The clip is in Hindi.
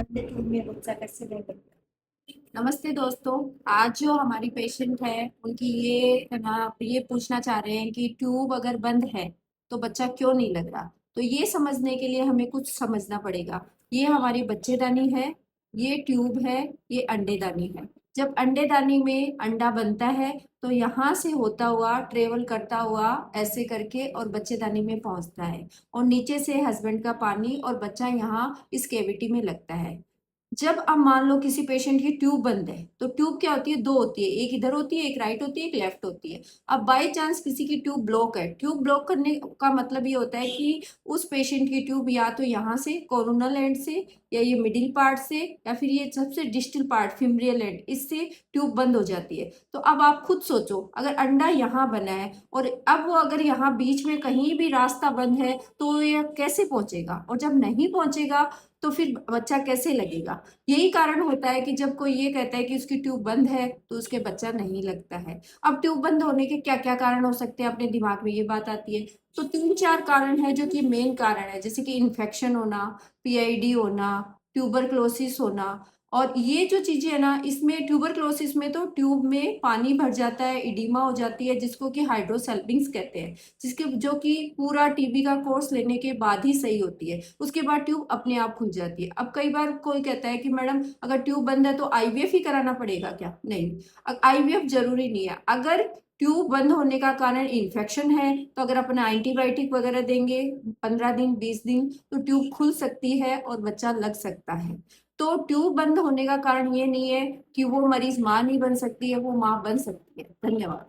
में बच्चा कैसे रहेगा। नमस्ते दोस्तों। आज जो हमारी पेशेंट है उनकी ये पूछना चाह रहे हैं कि ट्यूब अगर बंद है तो बच्चा क्यों नहीं लग रहा। तो ये समझने के लिए हमें कुछ समझना पड़ेगा। ये हमारी बच्चेदानी है, ये ट्यूब है, ये अंडेदानी है। जब अंडेदानी में अंडा बनता है तो यहाँ से होता हुआ ट्रेवल करता हुआ ऐसे करके और बच्चेदानी में पहुंचता है और नीचे से हस्बैंड का पानी और बच्चा यहाँ इस कैविटी में लगता है। जब अब मान लो किसी पेशेंट की ट्यूब बंद है तो ट्यूब क्या होती है, दो होती है, एक इधर होती है, एक राइट होती है, एक लेफ्ट होती है। अब बाय चांस किसी की ट्यूब ब्लॉक है, ट्यूब ब्लॉक करने का मतलब ये होता है कि उस पेशेंट की ट्यूब या तो यहाँ से कोरोनल एंड से या ये मिडिल पार्ट से या फिर ये सबसे डिस्टल पार्ट फिमरियल एंड इससे ट्यूब बंद हो जाती है। तो अब आप खुद सोचो, अगर अंडा यहाँ बना है और अब वो अगर यहाँ बीच में कहीं भी रास्ता बंद है तो ये कैसे पहुंचेगा, और जब नहीं पहुंचेगा तो फिर बच्चा कैसे लगेगा। यही कारण होता है कि जब कोई ये कहता है कि उसकी ट्यूब बंद है तो उसके बच्चा नहीं लगता है। अब ट्यूब बंद होने के क्या क्या कारण हो सकते हैं, अपने दिमाग में ये बात आती है। तो तीन चार कारण है जो कि मेन कारण है, जैसे कि इन्फेक्शन होना, पीआईडी होना, ट्यूबरक्लोसिस होना। और ये जो चीजें है ना, इसमें ट्यूबरक्लोसिस में तो ट्यूब में पानी भर जाता है, इडीमा हो जाती है, जिसको कि हाइड्रोसेल्पिंग्स कहते हैं, जिसके जो कि पूरा टीबी का कोर्स लेने के बाद ही सही होती है। उसके बाद ट्यूब अपने आप खुल जाती है। अब कई बार कोई कहता है कि मैडम अगर ट्यूब बंद है तो आईवीएफ ही कराना पड़ेगा क्या? नहीं, आईवीएफ जरूरी नहीं है। अगर ट्यूब बंद होने का कारण इन्फेक्शन है तो अगर अपना एंटीबायोटिक वगैरह देंगे 15 दिन 20 दिन तो ट्यूब खुल सकती है और बच्चा लग सकता है। तो ट्यूब बंद होने का कारण ये नहीं है कि वो मरीज माँ नहीं बन सकती है, वो माँ बन सकती है। धन्यवाद।